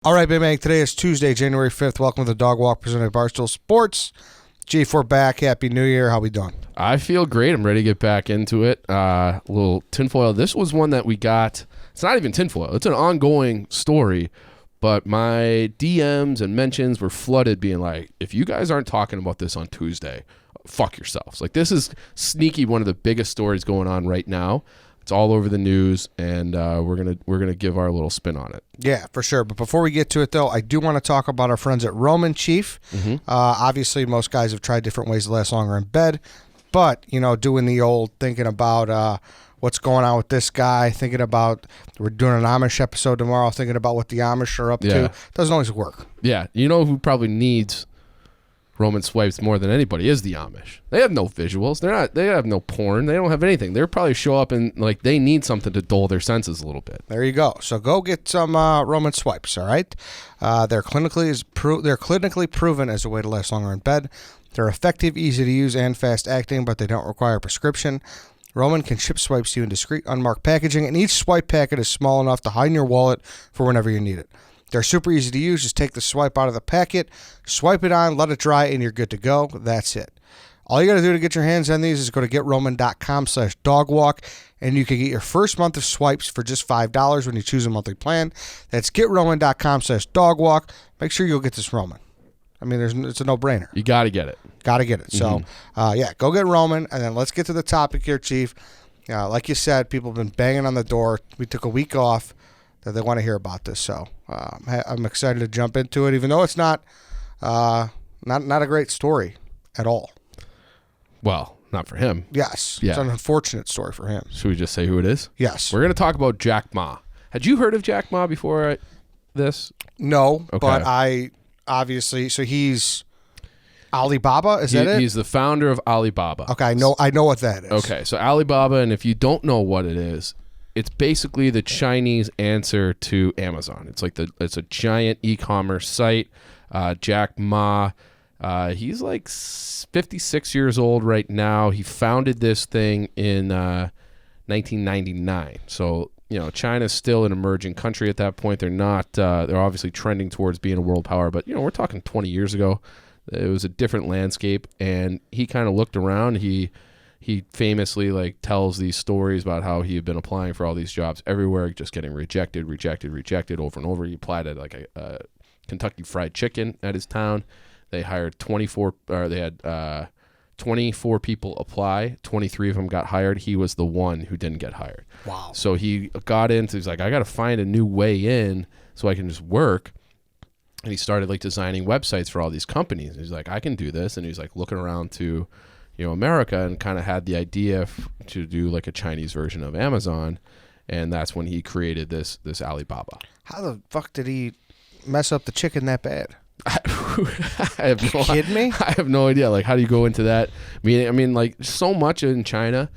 All right, Big Bang. Today is Tuesday, January 5th. Welcome to the Dog Walk presented by Barstool Sports. G4 back. Happy New Year. How we doing? I feel great. I'm ready to get back into it. A little tinfoil. This was one that we got. It's not even tinfoil. It's an ongoing story. But my DMs and mentions were flooded being like, if you guys aren't talking about this on Tuesday, fuck yourselves. Like, this is sneaky one of the biggest stories going on right now. It's all over the news, and we're gonna give our little spin on it. Yeah, for sure. But before we get to it, though, I do want to talk about our friends at Roman, Chief. Obviously, most guys have tried different ways to last longer in bed. But, you know, doing the old thinking about what's going on with this guy, thinking about we're doing an Amish episode tomorrow, thinking about what the Amish are up to, doesn't always work. Yeah, you know who probably needs Roman swipes more than anybody is the Amish. They have no visuals. They have no porn. They don't have anything. They'll probably show up and like they need something to dull their senses a little bit. There you go. So go get some Roman swipes, all right? They're clinically proven as a way to last longer in bed. They're effective, easy to use, and fast acting, but they don't require a prescription. Roman can ship swipes to you in discreet, unmarked packaging, and each swipe packet is small enough to hide in your wallet for whenever you need it. They're super easy to use. Just take the swipe out of the packet, swipe it on, let it dry, and you're good to go. That's it. All you got to do to get your hands on these is go to getroman.com/dogwalk, and you can get your first month of swipes for just $5 when you choose a monthly plan. That's getroman.com/dogwalk. Make sure you'll get this Roman. I mean, it's a no-brainer. You got to get it. Got to get it. So, go get Roman, and then let's get to the topic here, Chief. Like you said, people have been banging on the door. We took a week off that they want to hear about this. So I'm excited to jump into it, even though it's not a great story at all. Well, not for him. Yes. Yeah. It's an unfortunate story for him. Should we just say who it is? Yes. We're going to talk about Jack Ma. Had you heard of Jack Ma before this? No, Okay. but I obviously, so he's Alibaba, is that it? He's the founder of Alibaba. Okay, I know what that is. Okay, so Alibaba, and if you don't know what it is, it's basically the Chinese answer to Amazon. It's a giant e-commerce site. Jack Ma, he's like 56 years old right now. He founded this thing in 1999. So, you know, China's still an emerging country at that point. They're not. They're obviously trending towards being a world power, but you know, we're talking 20 years ago. It was a different landscape, and he kind of looked around. He famously like tells these stories about how he had been applying for all these jobs everywhere, just getting rejected over and over. He applied at like a Kentucky Fried Chicken at his town. They hired 24 people apply. 23 of them got hired. He was the one who didn't get hired. Wow. So he got into, he's like, I got to find a new way in so I can just work. And he started like designing websites for all these companies. He's like, I can do this. And he's like looking around to, you know, America, and kind of had the idea to do like a Chinese version of Amazon. And that's when he created this Alibaba. How the fuck did he mess up the chicken that bad? I kidding me? I have no idea. Like, how do you go into that? I mean, like, so much in China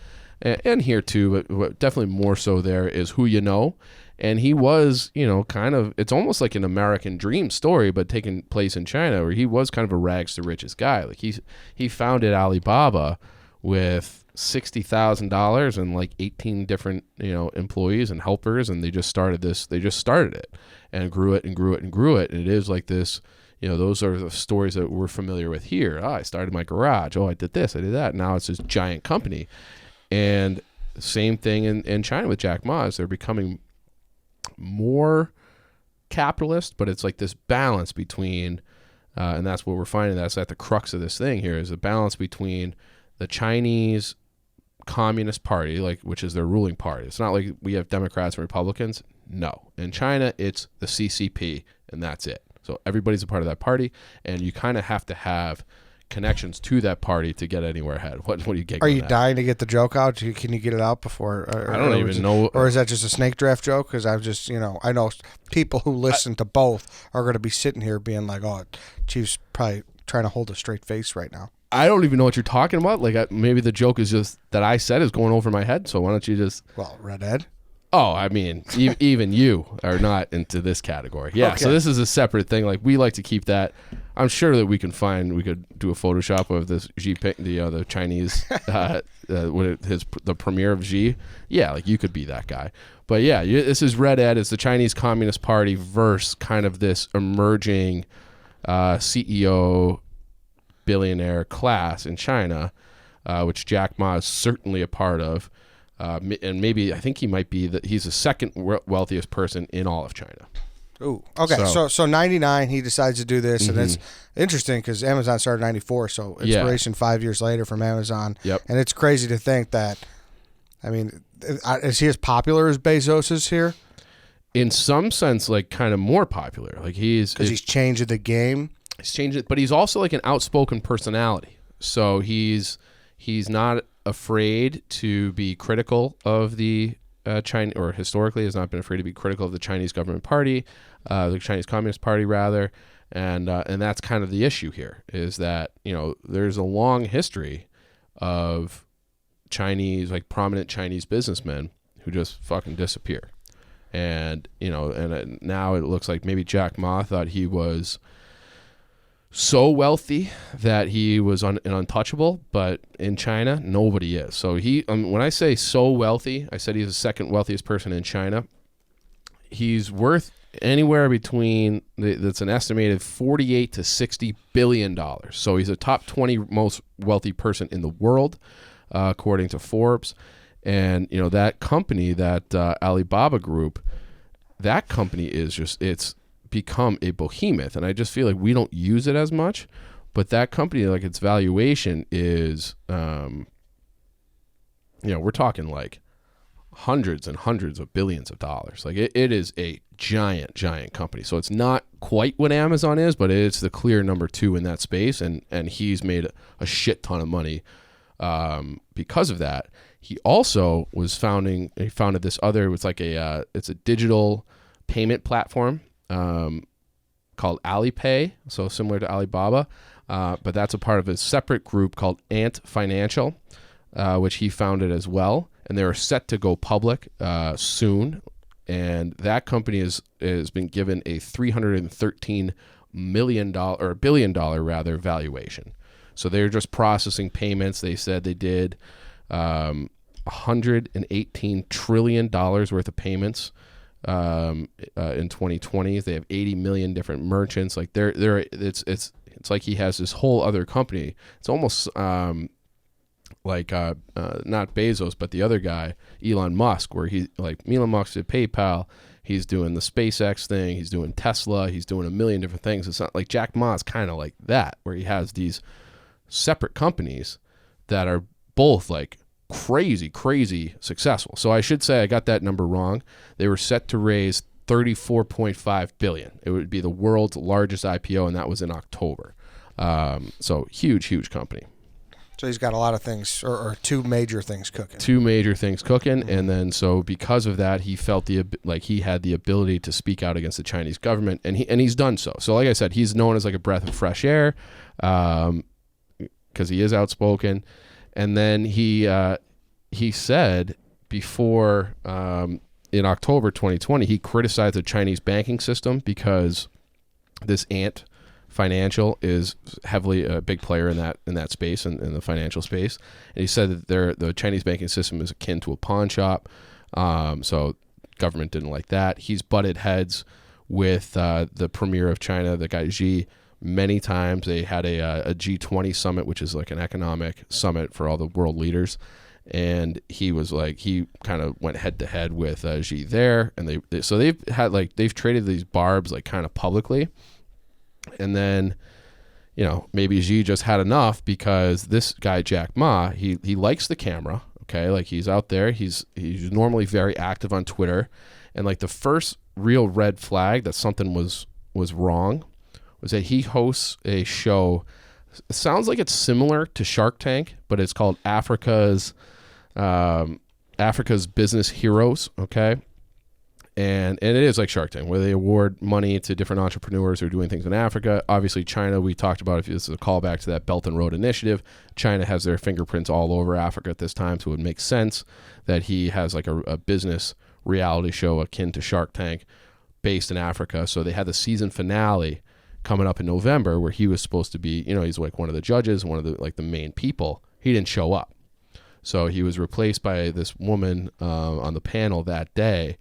and here too, but definitely more so there is who you know. And he was, you know, kind of, it's almost like an American dream story, but taking place in China, where he was kind of a rags to riches guy. Like he founded Alibaba with $60,000 and like 18 different, you know, employees and helpers, and they just started it and grew it and grew it and grew it. And it is like this, you know, those are the stories that we're familiar with here. I started my garage. I did this, I did that. Now it's this giant company. And same thing in China with Jack Ma, is they're becoming more capitalist, but it's like this balance between, and that's what we're finding. That's at the crux of this thing here, is a balance between the Chinese Communist Party, like, which is their ruling party. It's not like we have Democrats and Republicans. No, in China it's the CCP, and that's it. So everybody's a part of that party, and you kind of have to have connections to that party to get anywhere ahead. What do you get? Are you dying to get the joke out? Can you get it out before? I don't even know. Or is that just a snake draft joke? Because I've just, you know, I know people who listen to both are going to be sitting here being like, "Oh, Chief's probably trying to hold a straight face right now." I don't even know what you're talking about. Like, maybe the joke is just that I said is going over my head. So why don't you just? Well, Red Ed. Oh, I mean, even you are not into this category. Yeah, Okay. so this is a separate thing. Like, we like to keep that. I'm sure that we could do a Photoshop of this Xi, the Chinese, the premier of Xi. Yeah, like, you could be that guy. But yeah, this is Red Ed. It's the Chinese Communist Party versus kind of this emerging CEO billionaire class in China, which Jack Ma is certainly a part of. And maybe I think he might be he's the second wealthiest person in all of China. Ooh, okay. So 99, he decides to do this, and it's interesting because Amazon started 94, so inspiration 5 years later from Amazon. Yep. And it's crazy to think that, I mean, is he as popular as Bezos is here? In some sense, like, kind of more popular. Like, he's changed the game. He's changed it, but he's also like an outspoken personality. So he's not afraid to be critical of the China, or historically has not been afraid to be critical of the Chinese government party, the Chinese Communist Party rather, and that's kind of the issue here, is that, you know, there's a long history of Chinese, like, prominent Chinese businessmen who just fucking disappear, and, you know, and now it looks like maybe Jack Ma thought he was so wealthy that he was an untouchable, but in China, nobody is. So when I say so wealthy, I said he's the second wealthiest person in China. He's worth anywhere between, that's an estimated 48 to 60 billion dollars. So he's a top 20 most wealthy person in the world, according to Forbes. And, you know, that company, that Alibaba Group, that company is just, it's become a behemoth, and I just feel like we don't use it as much, but that company, like, its valuation is you know, we're talking like hundreds and hundreds of billions of dollars. Like, it is a giant company. So it's not quite what Amazon is, but it's the clear number 2 in that space, and he's made a shit ton of money because of that. He also founded this other, it's like it's a digital payment platform called Alipay, so similar to Alibaba, but that's a part of a separate group called Ant Financial, which he founded as well, and they're set to go public soon. And that company has been given a $313 million or $1 billion rather valuation. So they're just processing payments. They said they did $118 trillion worth of payments in 2020. They have 80 million different merchants. Like, it's like he has this whole other company. It's almost like not Bezos, but the other guy, Elon Musk, where Elon Musk did PayPal. He's doing the SpaceX thing. He's doing Tesla. He's doing a million different things. It's not like Jack Ma's kind of like that, where he has these separate companies that are both like crazy successful. So I should say I got that number wrong. They were set to raise $34.5 billion. It would be the world's largest IPO, and that was in October. So huge company. So he's got a lot of things, or 2 major things cooking. And then so because of that, he felt he had the ability to speak out against the Chinese government, and he's done so. So like I said, he's known as like a breath of fresh air, because he is outspoken. And then he said before, in October 2020, he criticized the Chinese banking system because this Ant Financial is heavily a big player in that space, in the financial space. And he said that the Chinese banking system is akin to a pawn shop. So government didn't like that. He's butted heads with the premier of China, the guy Xi, many times. They had a G20 summit, which is like an economic summit for all the world leaders. And he kind of went head to head with Xi there. And they've traded these barbs like kind of publicly. And then, you know, maybe Xi just had enough, because this guy, Jack Ma, he likes the camera. Okay. Like, he's out there. He's normally very active on Twitter. And like, the first real red flag that something was wrong was that he hosts a show. It sounds like it's similar to Shark Tank, but it's called Africa's Business Heroes. Okay. And it is like Shark Tank, where they award money to different entrepreneurs who are doing things in Africa. Obviously, China, we talked about, if this is a callback to that Belt and Road Initiative, China has their fingerprints all over Africa at this time, so it would make sense that he has like a business reality show akin to Shark Tank based in Africa. So they had the season finale coming up in November where he was supposed to be, he's like one of the judges, one of the like the main people. He didn't show up. So he was replaced by this woman on the panel that day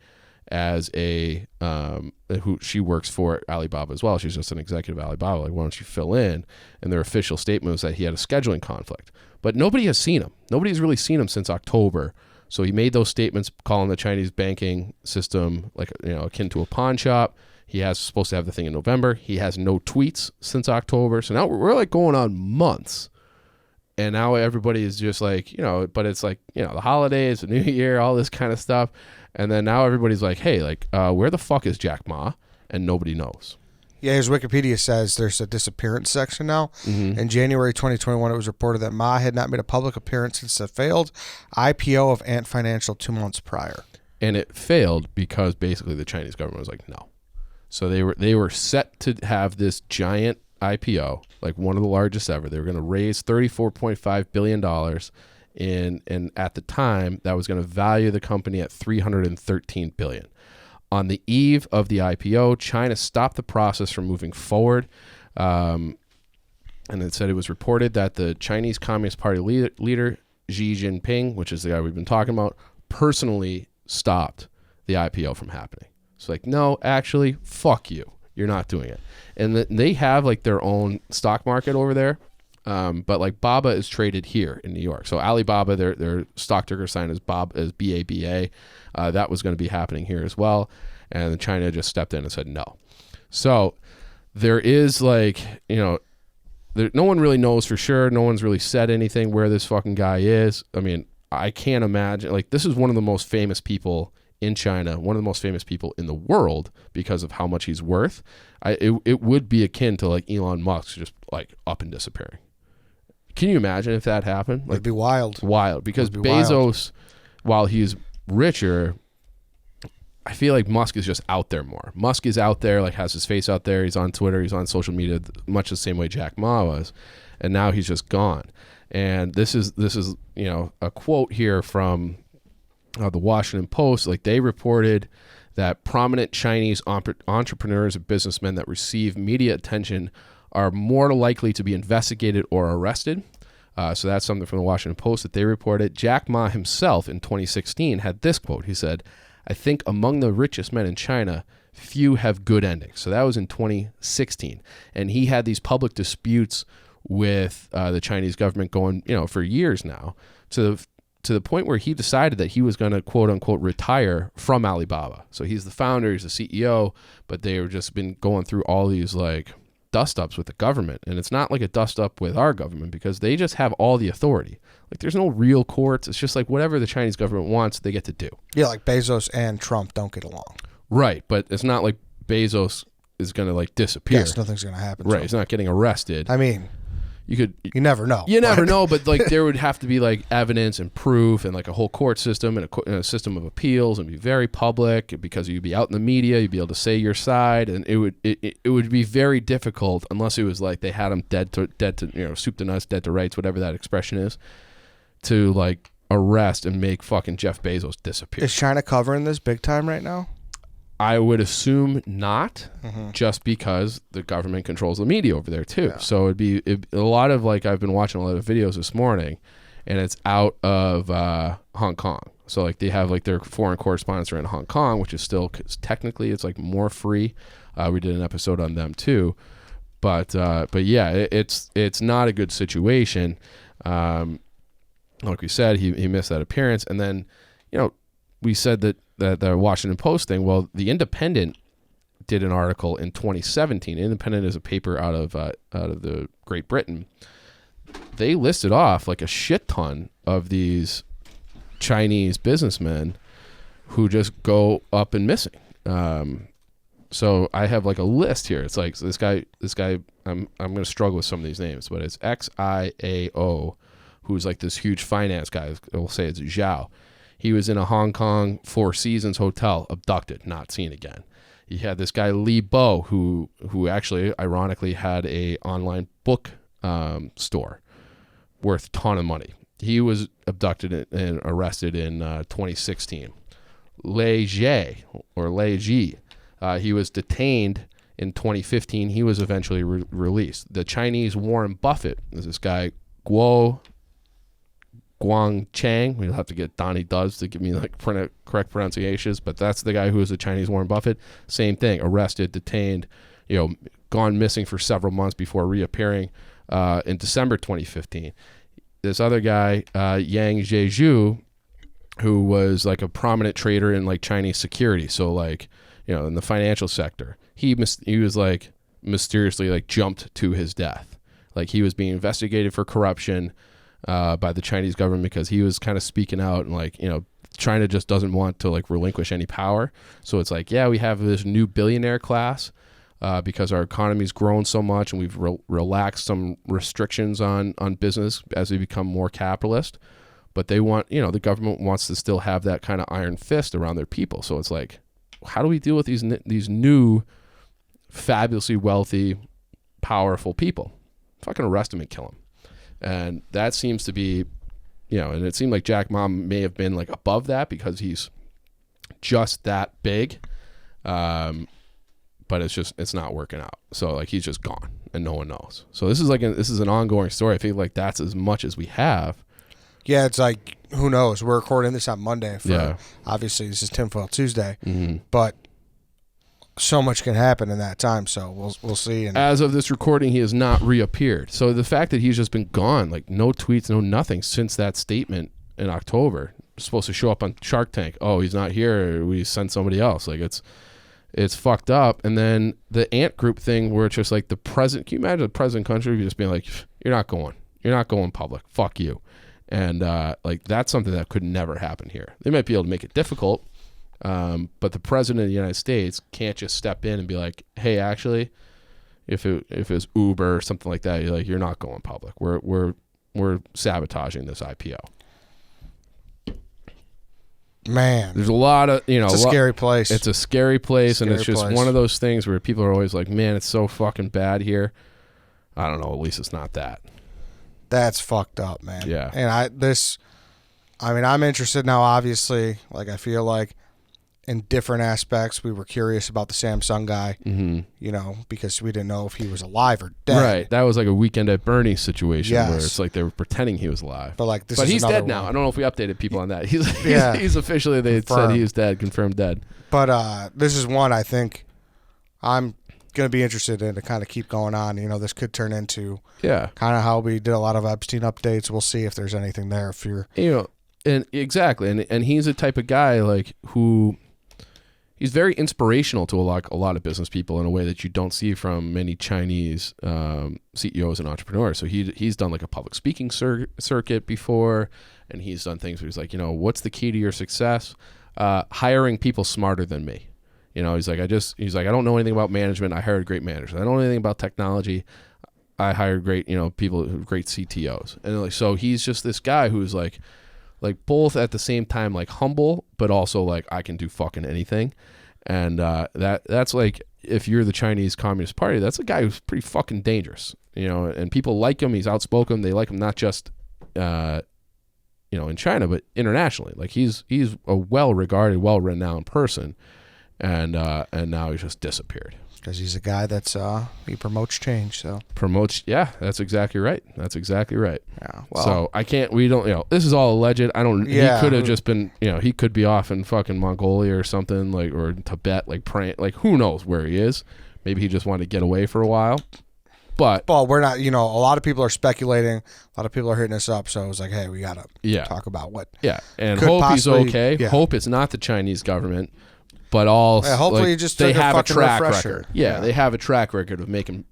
as who she works for Alibaba as well. She's just an executive at Alibaba. Like, why don't you fill in? And their official statement was that he had a scheduling conflict. But nobody has seen him. Nobody's really seen him since October. So he made those statements calling the Chinese banking system like akin to a pawn shop. He has supposed to have the thing in November. He has no tweets since October. So now we're like going on months. And now everybody is just like, but it's like, the holidays, the New Year, all this kind of stuff. And then now everybody's like, hey, like, where the fuck is Jack Ma? And nobody knows. Yeah, his Wikipedia says there's a disappearance section now. Mm-hmm. In January 2021, it was reported that Ma had not made a public appearance since the failed IPO of Ant Financial 2 months prior. And it failed because basically the Chinese government was like, no. So they were set to have this giant IPO, like one of the largest ever. They were going to raise $34.5 billion. And at the time, that was going to value the company at $313 billion. On the eve of the IPO, China stopped the process from moving forward. And it said it was reported that the Chinese Communist Party leader Xi Jinping, which is the guy we've been talking about, personally stopped the IPO from happening. It's like, no, actually, fuck you. You're not doing it. And they have like their own stock market over there. But like Baba is traded here in New York. So Alibaba, their stock ticker sign is BABA. That was going to be happening here as well. And China just stepped in and said no. So there is like, no one really knows for sure. No one's really said anything where this fucking guy is. I mean, I can't imagine. Like, this is one of the most famous people in China, one of the most famous people in the world because of how much he's worth. It would be akin to like Elon Musk just like up and disappearing. Can you imagine if that happened? Like, it'd be wild. Wild. Because Bezos, while he's richer, I feel like Musk is just out there more. Musk is out there, like has his face out there. He's on Twitter. He's on social media, much the same way Jack Ma was. And now he's just gone. And this is a quote here from the Washington Post. Like, they reported that prominent Chinese entrepreneurs and businessmen that receive media attention are more likely to be investigated or arrested. So that's something from the Washington Post that they reported. Jack Ma himself in 2016 had this quote. He said, "I think among the richest men in China, few have good endings." So that was in 2016. And he had these public disputes with the Chinese government going, for years now, to the point where he decided that he was going to, quote unquote, retire from Alibaba. So he's the founder, he's the CEO, but they were just been going through all these like dust-ups with the government. And it's not like a dust-up with our government because they just have all the authority. Like, there's no real courts. It's just like whatever the Chinese government wants, they get to do. Yeah, like Bezos and Trump don't get along. Right, but it's not like Bezos is going to like disappear. Yes, nothing's going to happen. Right, he's not getting arrested. I mean, you never know. You never know, but like there would have to be like evidence and proof and like a whole court system and a system of appeals and be very public because you'd be out in the media, you'd be able to say your side, and it would be very difficult unless it was like they had him dead to soup to nuts, dead to rights, whatever that expression is, to like arrest and make fucking Jeff Bezos disappear. Is China covering this big time right now? I would assume not, just because the government controls the media over there too. Yeah. So it'd be a lot of like, I've been watching a lot of videos this morning, and it's out of Hong Kong. So like they have like their foreign correspondents are in Hong Kong, which is still technically it's like more free. We did an episode on them too, but yeah, it's not a good situation. Like we said, he missed that appearance, and then we said that the Washington Post thing. Well, the Independent did an article in 2017. Independent is a paper out of the Great Britain. They listed off like a shit ton of these Chinese businessmen who just go up and missing. So I have like a list here. It's like, so this guy. I'm going to struggle with some of these names, but it's XIAO, who's like this huge finance guy. We'll say it's Zhao. He was in a Hong Kong Four Seasons hotel, abducted, not seen again. He had this guy Li Bo, who actually, ironically, had a online book store worth a ton of money. He was abducted and arrested in 2016. Lei Jie or Lei Ji. He was detained in 2015. He was eventually released. The Chinese Warren Buffett is this guy, Guangchang. We'll have to get Donnie Does to give me like correct pronunciations, but that's the guy who is the Chinese Warren Buffett. Same thing, arrested, detained, gone missing for several months before reappearing in December 2015. This other guy, Yang Zhezhu, who was like a prominent trader in like Chinese security, so like in the financial sector, he was like mysteriously like jumped to his death. Like he was being investigated for corruption by the Chinese government because he was kind of speaking out and like China just doesn't want to like relinquish any power. So it's like, yeah, we have this new billionaire class because our economy's grown so much and we've relaxed some restrictions on business as we become more capitalist. But they want, the government wants to still have that kind of iron fist around their people. So it's like, how do we deal with these new, fabulously wealthy, powerful people? Fucking arrest them and kill them. And that seems to be, and it seemed like Jack Ma may have been like above that because he's just that big. But it's not working out. So like he's just gone and no one knows. So this is an ongoing story. I feel like that's as much as we have. Yeah, it's like, who knows? We're recording this on Monday. Obviously, this is Tinfoil Tuesday. Mm-hmm. But so much can happen in that time, so we'll see. And as of this recording, he has not reappeared. So the fact that he's just been gone, like no tweets, no nothing since that statement in October, supposed to show up on Shark Tank. Oh, he's not here. We sent somebody else. Like it's fucked up. And then the Ant Group thing, where it's just like the president. Can you imagine the president country just being like, "You're not going public. Fuck you." And like that's something that could never happen here. They might be able to make it difficult, but the president of the United States can't just step in and be like, "Hey, actually, if it's Uber or something like that, you're not going public. We're sabotaging this IPO." Man, there's a lot of It's a scary place. It's a scary place, and it's just one of those things where people are always like, "Man, it's so fucking bad here." I don't know. At least it's not that. That's fucked up, man. Yeah. And I'm interested now, obviously. Like, I feel like in different aspects, we were curious about the Samsung guy, because we didn't know if he was alive or dead. Right. That was like a Weekend at Bernie's situation where it's like they were pretending he was alive. But he's dead now. I don't know if we updated people on that. He's officially, they said he was dead, confirmed dead. But this is one I think I'm going to be interested in to kind of keep going on. This could turn into kind of how we did a lot of Epstein updates. We'll see if there's anything there. If you're, and exactly, and he's a type of guy like who he's very inspirational to a lot of business people in a way that you don't see from many Chinese CEOs and entrepreneurs. So he's done like a public speaking circuit before, and he's done things where he's like, what's the key to your success? Hiring people smarter than me. He's like, I don't know anything about management. I hired great managers. I don't know anything about technology. I hired great, people, great CTOs. And so he's just this guy who's like both at the same time, like humble, but also like, I can do fucking anything. And that's like, if you're the Chinese Communist Party, that's a guy who's pretty fucking dangerous, and people like him. He's outspoken. They like him, not just, in China, but internationally. Like he's a well-regarded, well-renowned person. And now he's just disappeared. Because he's a guy that's he promotes change. So that's exactly right. Yeah. Well, so we don't. This is all alleged. I don't. Yeah, he could have just been. He could be off in fucking Mongolia or something, like, or Tibet, like praying. Like, who knows where he is? Maybe he just wanted to get away for a while. But we're not. A lot of people are speculating. A lot of people are hitting us up. So it was like, hey, we gotta talk about what. Yeah, and hope he's okay. Yeah. Hope it's not the Chinese government. But hopefully, just they have a track refresher. record. Yeah, they have a track record of making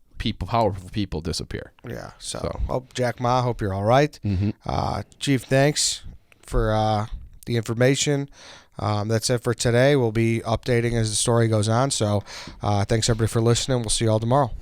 powerful people disappear. Yeah. So, Jack Ma, hope you're all right. Mm-hmm. Chief, thanks for the information. That's it for today. We'll be updating as the story goes on. So, thanks everybody for listening. We'll see you all tomorrow.